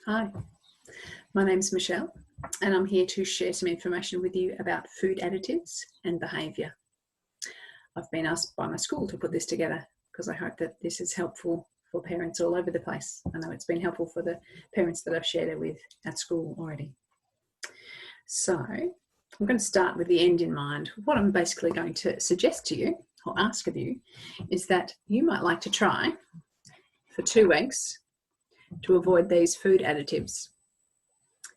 Hi, my name's Michelle and I'm here to share some information with you about food additives and behaviour. I've been asked by my school to put this together because I hope that this is helpful for parents all over the place. I know it's been helpful for the parents that I've shared it with at school already. So I'm going to start with the end in mind. What I'm basically going to suggest to you or ask of you is that you might like to try for 2 weeks to avoid these food additives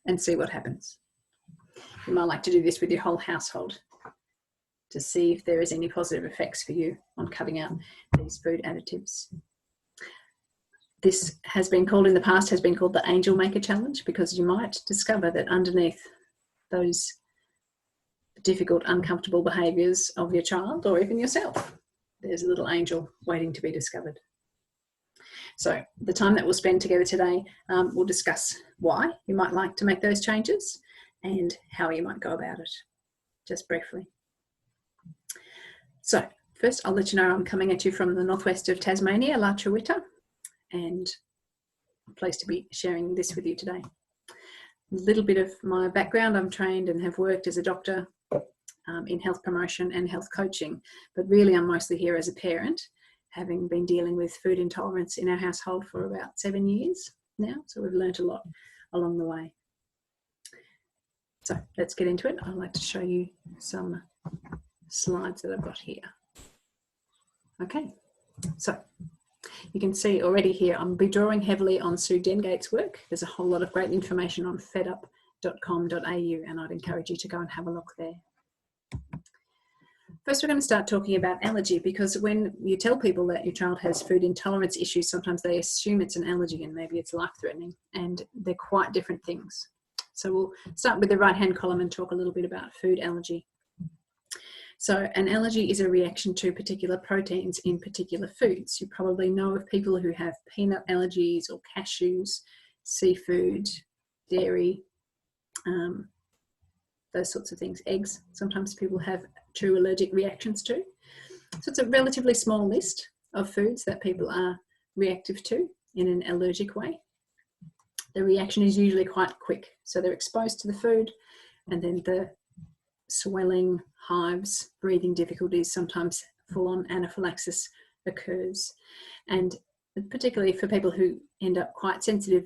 and see what happens. You might like to do this with your whole household to see if there is any positive effects for you on cutting out these food additives. This has been called in the past, has been called the Angel Maker Challenge, because you might discover that underneath those difficult, uncomfortable behaviours of your child or even yourself, there's a little angel waiting to be discovered. So the time that we'll spend together today, we'll discuss why you might like to make those changes and how you might go about it, just briefly. So first, I'll let you know I'm coming at you from the northwest of Tasmania, La Chihuahua, and I'm pleased to be sharing this with you today. A little bit of my background: I'm trained and have worked as a doctor in health promotion and health coaching, but really I'm mostly here as a parent, having been dealing with food intolerance in our household for about 7 years now, so we've learnt a lot along the way. So let's get into it. I'd like to show you some slides that I've got here. Okay, so you can see already here I'm be drawing heavily on Sue Dengate's work. There's a whole lot of great information on fedup.com.au, and I'd encourage you to go and have a look there. First, we're going to start talking about allergy, because when you tell people that your child has food intolerance issues, sometimes they assume it's an allergy and maybe it's life-threatening, and they're quite different things. So we'll start with the right-hand column and talk a little bit about food allergy. So an allergy is a reaction to particular proteins in particular foods. You probably know of people who have peanut allergies or cashews, seafood, dairy, those sorts of things. Eggs, sometimes people have true allergic reactions to. So it's a relatively small list of foods that people are reactive to in an allergic way. The reaction is usually quite quick. So they're exposed to the food, and then the swelling, hives, breathing difficulties, sometimes full-on anaphylaxis occurs. And particularly for people who end up quite sensitive,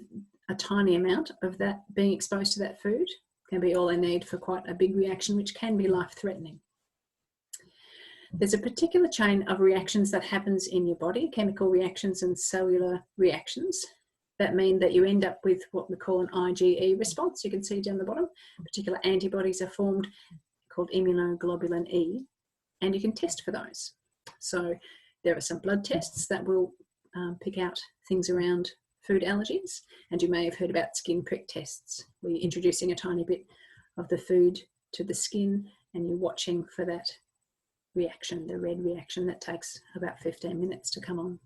a tiny amount of that being exposed to that food can be all they need for quite a big reaction, which can be life-threatening. There's a particular chain of reactions that happens in your body, chemical reactions and cellular reactions, that mean that you end up with what we call an IgE response. You can see down the bottom, particular antibodies are formed called immunoglobulin E, and you can test for those. So there are some blood tests that will pick out things around food allergies, and you may have heard about skin prick tests, where you're introducing a tiny bit of the food to the skin and you're watching for that reaction, the red reaction that takes about 15 minutes to come on.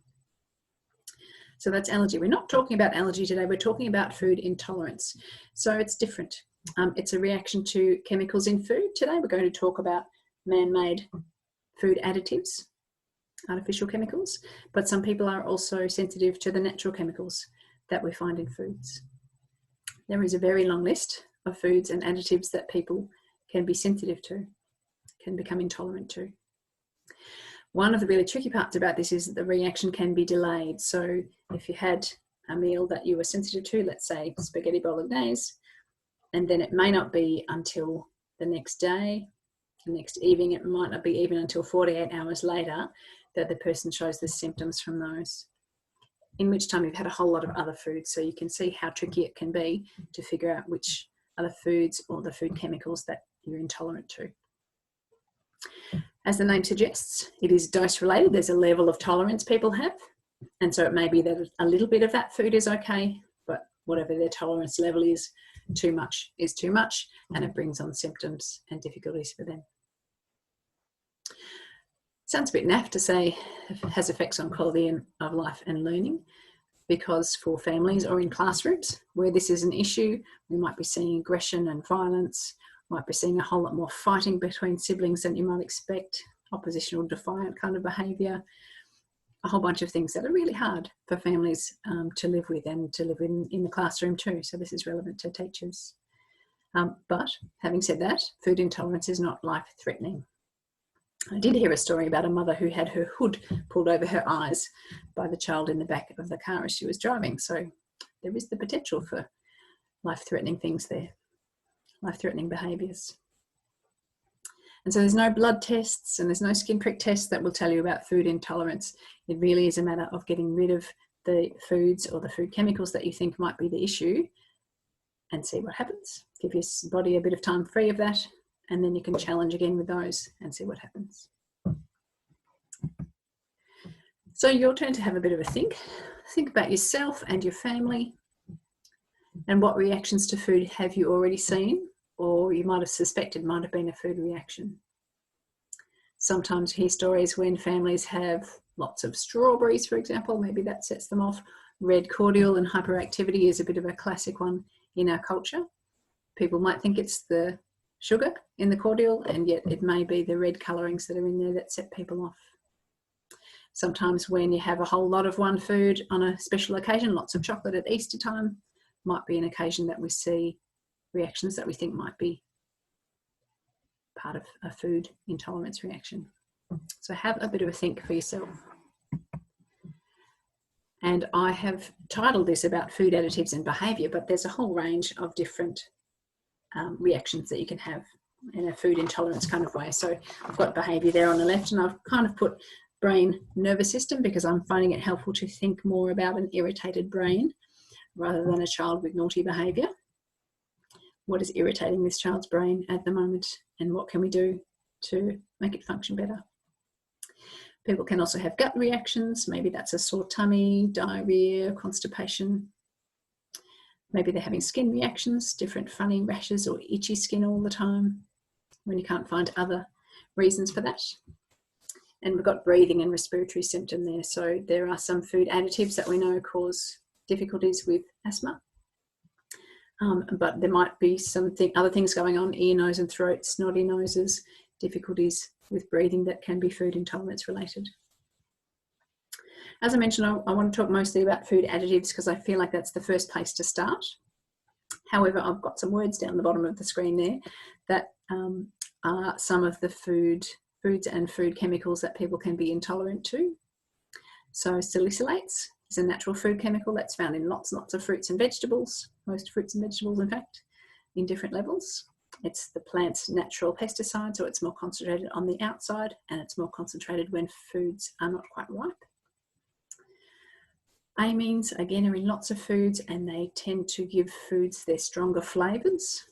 So that's allergy. We're not talking about allergy today, we're talking about food intolerance. So it's different. It's a reaction to chemicals in food. Today we're going to talk about man-made food additives, artificial chemicals, but some people are also sensitive to the natural chemicals that we find in foods. There is a very long list of foods and additives that people can be sensitive to, can become intolerant to. One of the really tricky parts about this is that the reaction can be delayed. So if you had a meal that you were sensitive to, let's say spaghetti bolognese, and then it may not be until the next day, the next evening, it might not be even until 48 hours later that the person shows the symptoms from those, in which time you've had a whole lot of other foods. So you can see how tricky it can be to figure out which other foods or the food chemicals that you're intolerant to. As the name suggests, it is dose related. There's a level of tolerance people have. And so it may be that a little bit of that food is okay, but whatever their tolerance level is too much, and it brings on symptoms and difficulties for them. Sounds a bit naff to say it has effects on quality of life and learning, because for families or in classrooms where this is an issue, we might be seeing aggression and violence, might be seeing a whole lot more fighting between siblings than you might expect, oppositional, defiant kind of behaviour, a whole bunch of things that are really hard for families to live with and to live in the classroom too. So this is relevant to teachers. But having said that, food intolerance is not life-threatening. I did hear a story about a mother who had her hood pulled over her eyes by the child in the back of the car as she was driving. So there is the potential for life-threatening things there, life-threatening behaviours. And so there's no blood tests and there's no skin prick tests that will tell you about food intolerance. It really is a matter of getting rid of the foods or the food chemicals that you think might be the issue and see what happens. Give your body a bit of time free of that, and then you can challenge again with those and see what happens. So your turn to have a bit of a think. Think about yourself and your family and what reactions to food have you already seen or you might have suspected might have been a food reaction. Sometimes you hear stories when families have lots of strawberries, for example, maybe that sets them off. Red cordial and hyperactivity is a bit of a classic one in our culture. People might think it's the sugar in the cordial, and yet it may be the red colourings that are in there that set people off. Sometimes when you have a whole lot of one food on a special occasion, lots of chocolate at Easter time, might be an occasion that we see reactions that we think might be part of a food intolerance reaction. So have a bit of a think for yourself. And I have titled this about food additives and behaviour, but there's a whole range of different reactions that you can have in a food intolerance kind of way. So I've got behaviour there on the left, and I've kind of put brain nervous system because I'm finding it helpful to think more about an irritated brain rather than a child with naughty behaviour. What is irritating this child's brain at the moment, and what can we do to make it function better? People can also have gut reactions. Maybe that's a sore tummy, diarrhea, constipation. Maybe they're having skin reactions, different funny rashes or itchy skin all the time when you can't find other reasons for that. And we've got breathing and respiratory symptom there. So there are some food additives that we know cause difficulties with asthma. But there might be other things going on, ear, nose and throat, snotty noses, difficulties with breathing that can be food intolerance related. As I mentioned, I want to talk mostly about food additives because I feel like that's the first place to start. However, I've got some words down the bottom of the screen there that are some of the foods and food chemicals that people can be intolerant to. So salicylates is a natural food chemical that's found in lots and lots of fruits and vegetables, most fruits and vegetables in fact, in different levels. It's the plant's natural pesticide, so it's more concentrated on the outside and it's more concentrated when foods are not quite ripe. Amines, again, are in lots of foods and they tend to give foods their stronger flavours.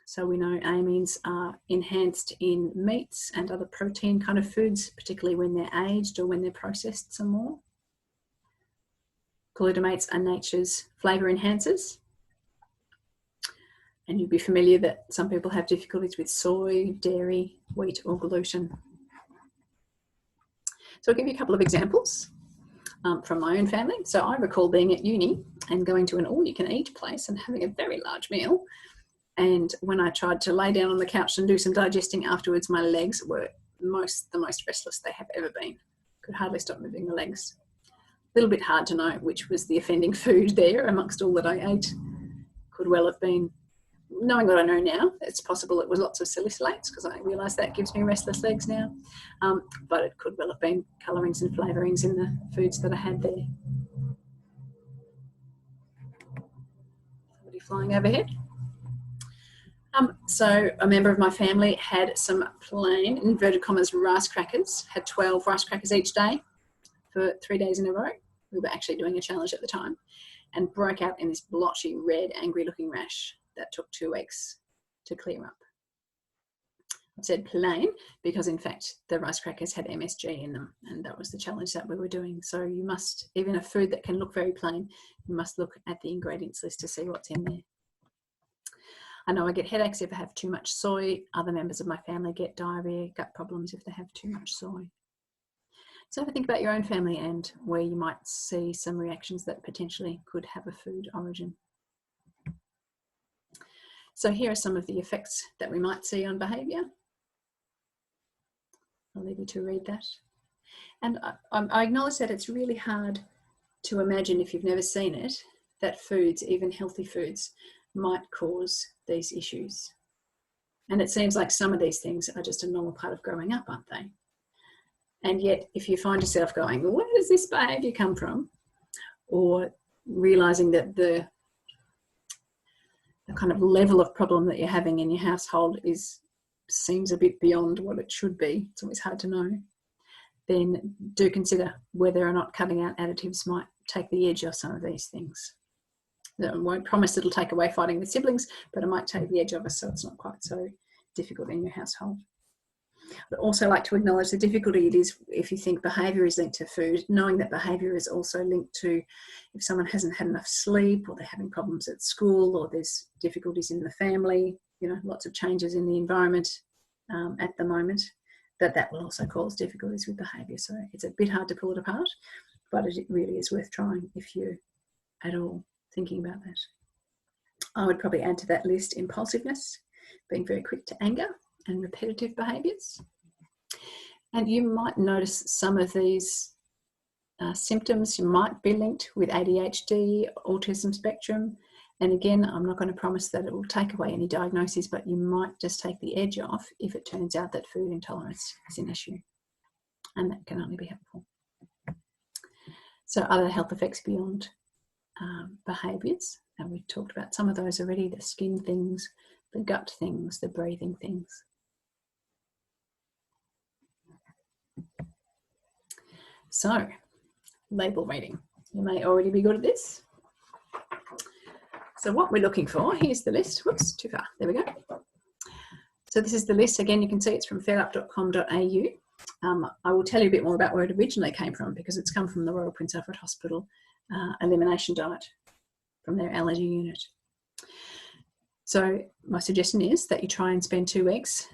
So we know amines are enhanced in meats and other protein kind of foods, particularly when they're aged or when they're processed some more. Glutamates are nature's flavour enhancers. And you'll be familiar that some people have difficulties with soy, dairy, wheat or gluten. So I'll give you a couple of examples from my own family. So I recall being at uni and going to an all-you-can-eat place and having a very large meal. And when I tried to lay down on the couch and do some digesting afterwards, my legs were the most restless they have ever been. Could hardly stop moving the legs. A little bit hard to know which was the offending food there amongst all that I ate. Could well have been, knowing what I know now, it's possible it was lots of salicylates because I realise that gives me restless legs now. But it could well have been colourings and flavourings in the foods that I had there. Somebody flying overhead. So a member of my family had some plain, inverted commas, rice crackers, had 12 rice crackers each day for 3 days in a row. We were actually doing a challenge at the time and broke out in this blotchy, red, angry looking rash that took 2 weeks to clear up. I've said plain because in fact the rice crackers had MSG in them and that was the challenge that we were doing. So you must, even a food that can look very plain, you must look at the ingredients list to see what's in there. I know I get headaches if I have too much soy. Other members of my family get diarrhea, gut problems if they have too much soy. So have a think about your own family and where you might see some reactions that potentially could have a food origin. So here are some of the effects that we might see on behaviour. I'll leave you to read that. And I acknowledge that it's really hard to imagine, if you've never seen it, that foods, even healthy foods, might cause these issues. And it seems like some of these things are just a normal part of growing up, aren't they? And yet, if you find yourself going, well, where does this behaviour come from? Or realising that the kind of level of problem that you're having in your household seems a bit beyond what it should be, it's always hard to know, then do consider whether or not cutting out additives might take the edge off some of these things. I won't promise it'll take away fighting with siblings, but it might take the edge off us so it's not quite so difficult in your household. I'd also like to acknowledge the difficulty it is if you think behaviour is linked to food, knowing that behaviour is also linked to if someone hasn't had enough sleep, or they're having problems at school, or there's difficulties in the family, lots of changes in the environment at the moment, that will also cause difficulties with behaviour. So it's a bit hard to pull it apart, but it really is worth trying if you're at all thinking about that. I would probably add to that list impulsiveness, being very quick to anger, and repetitive behaviours. And you might notice some of these symptoms might be linked with ADHD, autism spectrum. And again, I'm not going to promise that it will take away any diagnoses, but you might just take the edge off if it turns out that food intolerance is an issue. And that can only be helpful. So other health effects beyond behaviours, and we've talked about some of those already, the skin things, the gut things, the breathing things. So, label reading. You may already be good at this. So what we're looking for, here's the list. Whoops, too far. There we go. So this is the list. Again, you can see it's from fedup.com.au. I will tell you a bit more about where it originally came from, because it's come from the Royal Prince Alfred Hospital elimination diet from their allergy unit. So my suggestion is that you try and spend 2 weeks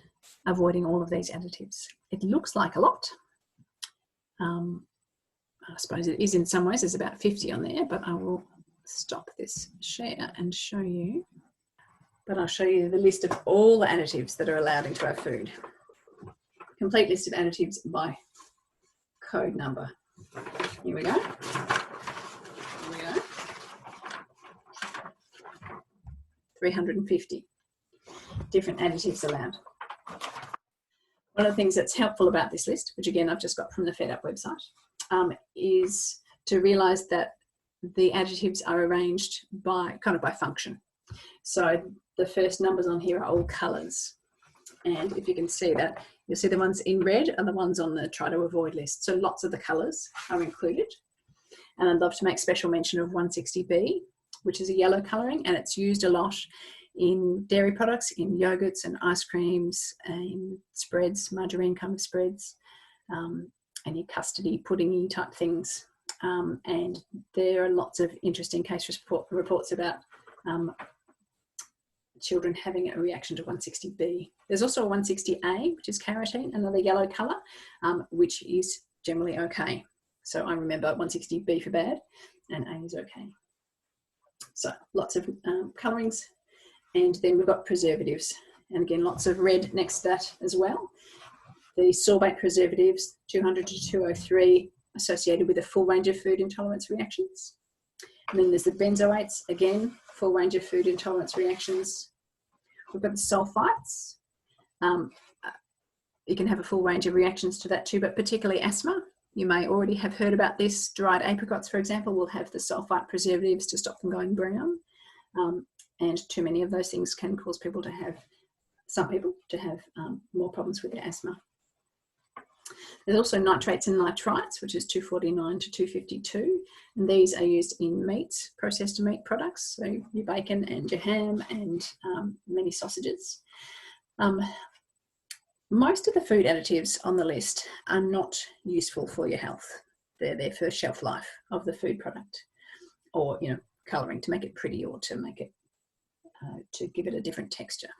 avoiding all of these additives. It looks like a lot. I suppose it is in some ways. There's about 50 on there, but I will stop this share and show you. But I'll show you the list of all the additives that are allowed into our food. Complete list of additives by code number. Here we go. Here we go. 350 different additives allowed. One of the things that's helpful about this list, which again I've just got from the FedUp website, is to realise that the additives are arranged by function. So the first numbers on here are all colours, and if you can see that, you'll see the ones in red are the ones on the try to avoid list. So lots of the colours are included, and I'd love to make special mention of 160B, which is a yellow colouring, and it's used a lot in dairy products, in yogurts and ice creams, in spreads, margarine kind of spreads, any custardy, puddingy type things. And there are lots of interesting case reports about children having a reaction to 160B. There's also a 160A, which is carotene, another yellow colour, which is generally okay. So I remember 160B for bad, and A is okay. So lots of colourings. And then we've got preservatives. And again, lots of red next to that as well. The sorbate preservatives, 200 to 203, associated with a full range of food intolerance reactions. And then there's the benzoates, again, full range of food intolerance reactions. We've got the sulfites. You can have a full range of reactions to that too, but particularly asthma. You may already have heard about this. Dried apricots, for example, will have the sulfite preservatives to stop them going brown. And too many of those things can cause people to have, some people to have more problems with their asthma. There's also nitrates and nitrites, which is 249 to 252. And these are used in meats, processed meat products. So your bacon and your ham and many sausages. Most of the food additives on the list are not useful for your health. They're there for shelf life of the food product, or, colouring to make it pretty, or to make it, to give it a different texture.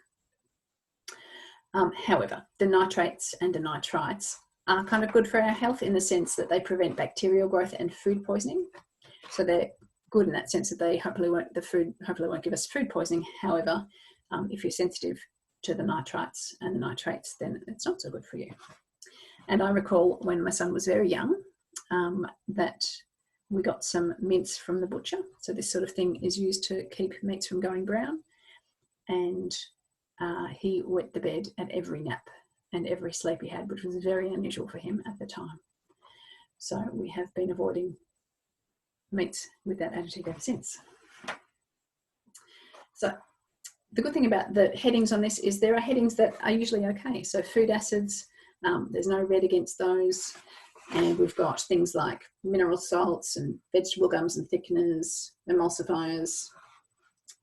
However, the nitrates and the nitrites are kind of good for our health in the sense that they prevent bacterial growth and food poisoning. So they're good in that sense that they hopefully won't give us food poisoning. However, if you're sensitive to the nitrites and the nitrates, then it's not so good for you. And I recall when my son was very young that we got some mince from the butcher. So this sort of thing is used to keep meats from going brown. And he wet the bed at every nap and every sleep he had, which was very unusual for him at the time. So we have been avoiding meats with that additive ever since. So the good thing about the headings on this is there are headings that are usually okay. So food acids, there's no red against those. And we've got things like mineral salts and vegetable gums and thickeners, emulsifiers,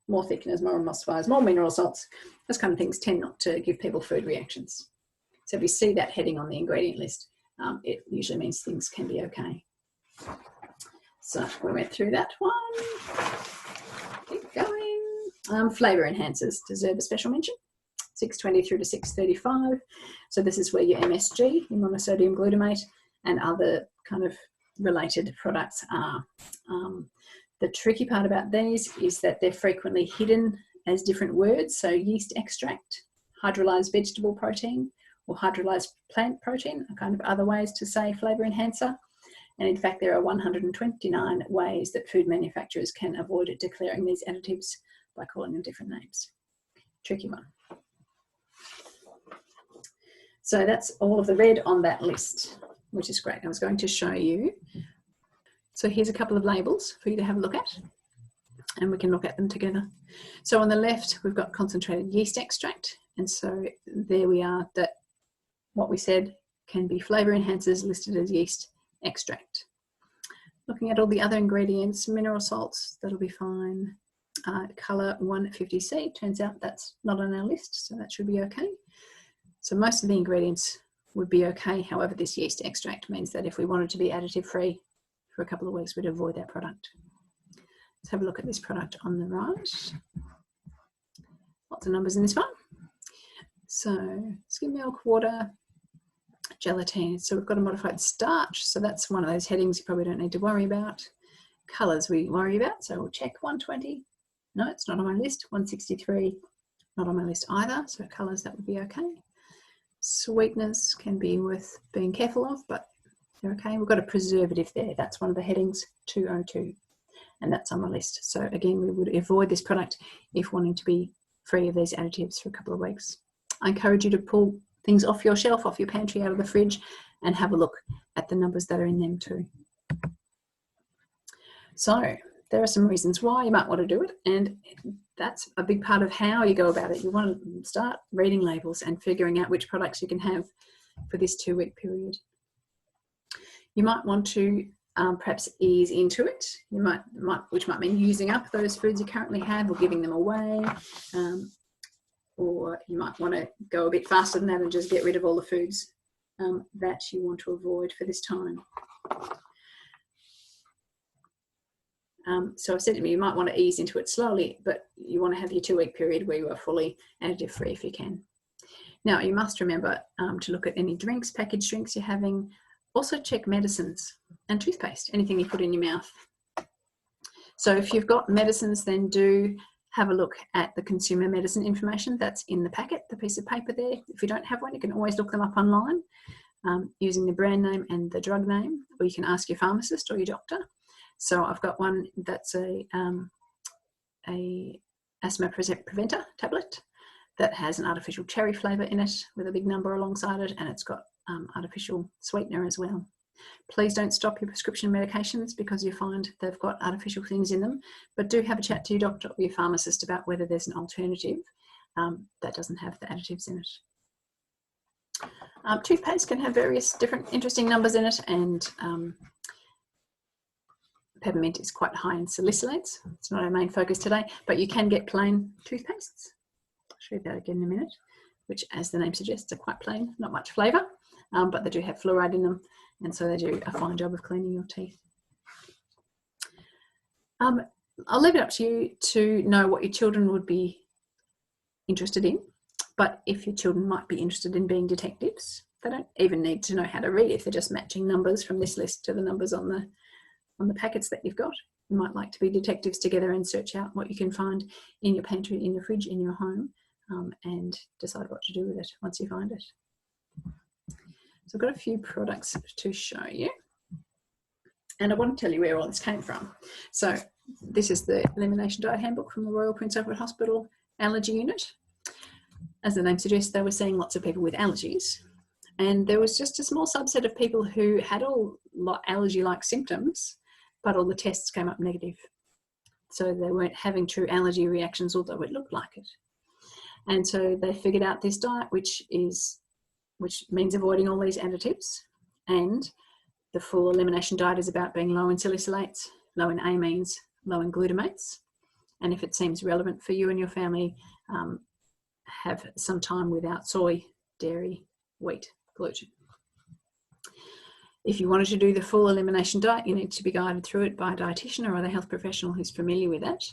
more thickeners, more emulsifiers, more mineral salts. Those kind of things tend not to give people food reactions. So if you see that heading on the ingredient list, it usually means things can be okay. So we went through that one. Keep going. Flavour enhancers deserve a special mention. 620 through to 635. So this is where your MSG, your monosodium glutamate, and other kind of related products are. The tricky part about these is that they're frequently hidden as different words. So yeast extract, hydrolyzed vegetable protein, or hydrolyzed plant protein are kind of other ways to say flavour enhancer. And in fact, there are 129 ways that food manufacturers can avoid declaring these additives by calling them different names. Tricky one. So that's all of the red on that list, which is great. I was going to show you. So here's a couple of labels for you to have a look at, and we can look at them together. So on the left, we've got concentrated yeast extract. And so there we are, that what we said can be flavour enhancers listed as yeast extract. Looking at all the other ingredients, mineral salts, that'll be fine. Colour 150C, turns out that's not on our list, so that should be okay. So most of the ingredients would be okay. However, this yeast extract means that if we wanted to be additive free for a couple of weeks, we'd avoid that product. Let's have a look at this product on the right. Lots of numbers in this one. So skim milk, water, gelatin. So we've got a modified starch. So that's one of those headings you probably don't need to worry about. Colours we worry about. So we'll check 120. No, it's not on my list. 163, not on my list either. So colours, that would be okay. Sweeteners can be worth being careful of, but they're okay. We've got a preservative there. That's one of the headings, 202, and that's on my list. So again, we would avoid this product if wanting to be free of these additives for a couple of weeks. I encourage you to pull things off your shelf, off your pantry, out of the fridge, and have a look at the numbers that are in them too. So there are some reasons why you might want to do it, and that's a big part of how you go about it. You want to start reading labels and figuring out which products you can have for this 2-week period. You might want to perhaps ease into it. You which might mean using up those foods you currently have or giving them away. Or you might want to go a bit faster than that and just get rid of all the foods that you want to avoid for this time. So I said to me, you might want to ease into it slowly, but you want to have your 2-week period where you are fully additive free if you can. Now, you must remember to look at any drinks, packaged drinks you're having. Also check medicines and toothpaste, anything you put in your mouth. So if you've got medicines, then do have a look at the consumer medicine information that's in the packet, the piece of paper there. If you don't have one, you can always look them up online using the brand name and the drug name, or you can ask your pharmacist or your doctor. So I've got one that's a asthma preventer tablet that has an artificial cherry flavour in it with a big number alongside it, and it's got artificial sweetener as well. Please don't stop your prescription medications because you find they've got artificial things in them, but do have a chat to your doctor or your pharmacist about whether there's an alternative that doesn't have the additives in it. Toothpaste can have various different interesting numbers in it, and peppermint is quite high in salicylates. It's not our main focus today, but you can get plain toothpastes. I'll show you that again in a minute, which, as the name suggests, are quite plain, not much flavour, but they do have fluoride in them, and so they do a fine job of cleaning your teeth. I'll leave it up to you to know what your children would be interested in, but if your children might be interested in being detectives, they don't even need to know how to read if they're just matching numbers from this list to the numbers on the packets that you've got. You might like to be detectives together and search out what you can find in your pantry, in your fridge, in your home, and decide what to do with it once you find it. So I've got a few products to show you. And I want to tell you where all this came from. So this is the Elimination Diet Handbook from the Royal Prince Alfred Hospital Allergy Unit. As the name suggests, they were seeing lots of people with allergies. And there was just a small subset of people who had all allergy-like symptoms, but all the tests came up negative. So they weren't having true allergy reactions, although it looked like it. And so they figured out this diet, which means avoiding all these additives. And the full elimination diet is about being low in salicylates, low in amines, low in glutamates. And if it seems relevant for you and your family, have some time without soy, dairy, wheat, gluten. If you wanted to do the full elimination diet, you need to be guided through it by a dietitian or other health professional who's familiar with that.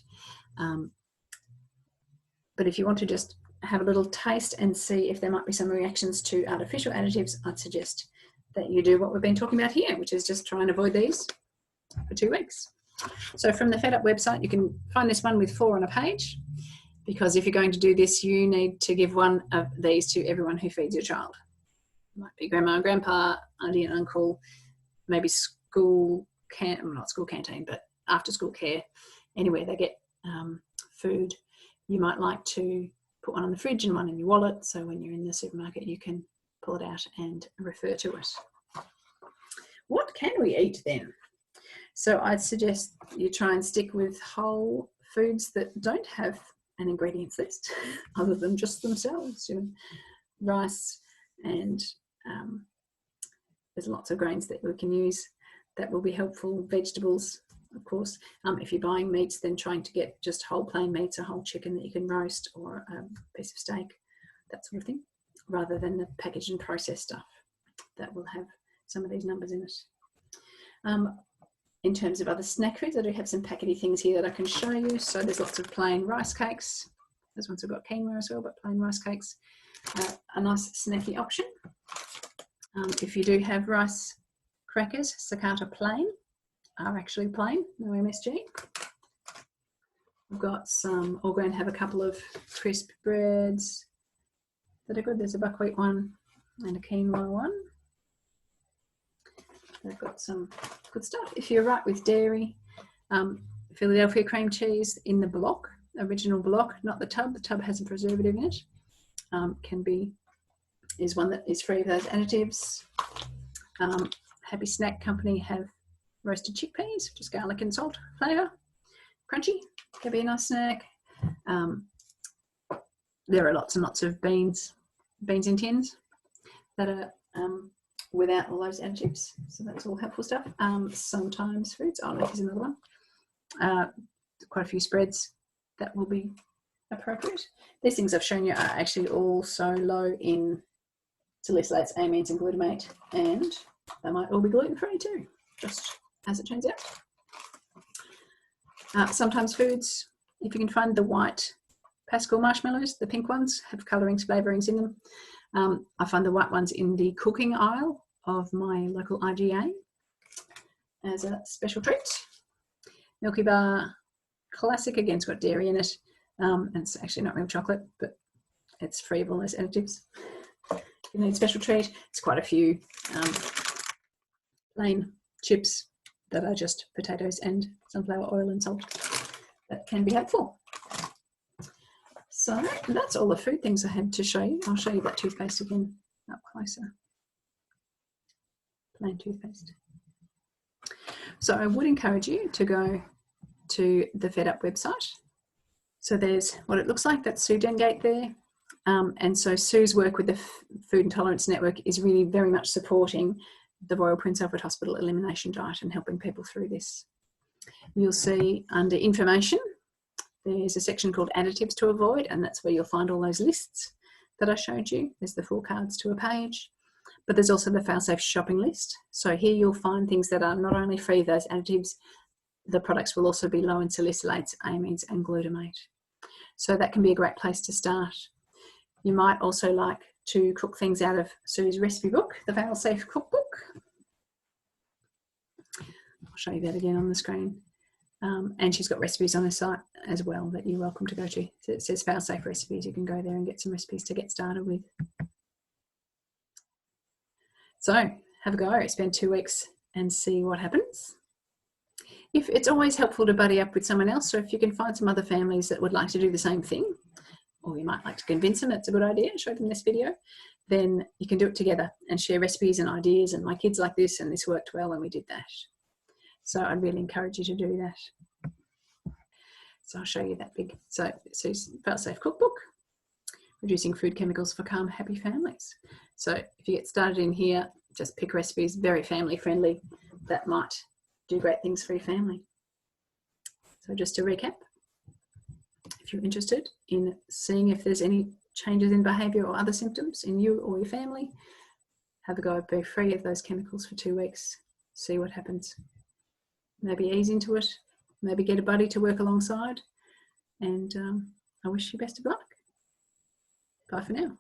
But if you want to just have a little taste and see if there might be some reactions to artificial additives, I'd suggest that you do what we've been talking about here, which is just try and avoid these for 2 weeks. So from the FedUp website, you can find this one with 4 on a page, because if you're going to do this, you need to give one of these to everyone who feeds your child. It might be grandma and grandpa, auntie and uncle, maybe not school canteen, but after school care, anywhere they get food. You might like to put one on the fridge and one in your wallet, so when you're in the supermarket you can pull it out and refer to it. What can we eat then? So I'd suggest you try and stick with whole foods that don't have an ingredients list other than just themselves. You know, rice, and there's lots of grains that we can use that will be helpful. Vegetables, of course. If you're buying meats, then trying to get just whole plain meats, a whole chicken that you can roast, or a piece of steak, that sort of thing, rather than the packaged and processed stuff that will have some of these numbers in it. In terms of other snack foods, I do have some packety things here that I can show you. So there's lots of plain rice cakes. Those ones have got quinoa as well, but plain rice cakes, a nice snacky option. If you do have rice crackers, Sakata plain are actually plain, no MSG. I've got some all-grain, have a couple of crisp breads that are good. There's a buckwheat one and a quinoa one. They've got some good stuff. If you're right with dairy, Philadelphia cream cheese in the block, original block, not the tub. The tub has a preservative in it. Is one that is free of those additives. Happy Snack Company have roasted chickpeas, just garlic and salt flavour, crunchy. Can be a nice snack. There are lots and lots of beans in tins that are without all those additives, so that's all helpful stuff. Sometimes fruits, olive is another one. Quite a few spreads that will be appropriate. These things I've shown you are actually also low in salicylates, amines and glutamate, and they might all be gluten-free too, just as it turns out. Sometimes foods, if you can find the white Pascal marshmallows, the pink ones have colourings, flavourings in them. I find the white ones in the cooking aisle of my local IGA as a special treat. Milky Bar Classic, again, it's got dairy in it, and it's actually not real chocolate, but it's free of all those additives. You need a special treat. It's quite a few plain chips that are just potatoes and sunflower oil and salt that can be helpful. So that's all the food things I had to show you. I'll show you that toothpaste again up closer. Plain toothpaste. So I would encourage you to go to the FedUp website. So there's what it looks like. That's Sue Dengate there. And so Sue's work with the Food Intolerance Network is really very much supporting the Royal Prince Alfred Hospital elimination diet and helping people through this. You'll see under information, there's a section called additives-to-avoid, and that's where you'll find all those lists that I showed you. There's the 4 cards to a page, but there's also the fail-safe shopping list. So here you'll find things that are not only free of those additives, the products will also be low in salicylates, amines and glutamate. So that can be a great place to start. You might also like to cook things out of Sue's recipe book, the fail-safe cookbook. I'll show you that again on the screen. And she's got recipes on her site as well that you're welcome to go to. So it says fail-safe recipes. You can go there and get some recipes to get started with. So have a go, spend 2 weeks and see what happens. If it's always helpful to buddy up with someone else, so if you can find some other families that would like to do the same thing, or you might like to convince them it's a good idea, show them this video, then you can do it together and share recipes and ideas, and my kids like this and this worked well and we did that. So I'd really encourage you to do that. So I'll show you that big, so Fail-Safe Cookbook, Reducing Food Chemicals for Calm, Happy Families. So if you get started in here, just pick recipes, very family friendly, that might do great things for your family. So just to recap, if you're interested in seeing if there's any changes in behaviour or other symptoms in you or your family, have a go, be free of those chemicals for 2 weeks, see what happens. Maybe ease into it, maybe get a buddy to work alongside, and I wish you best of luck. Bye for now.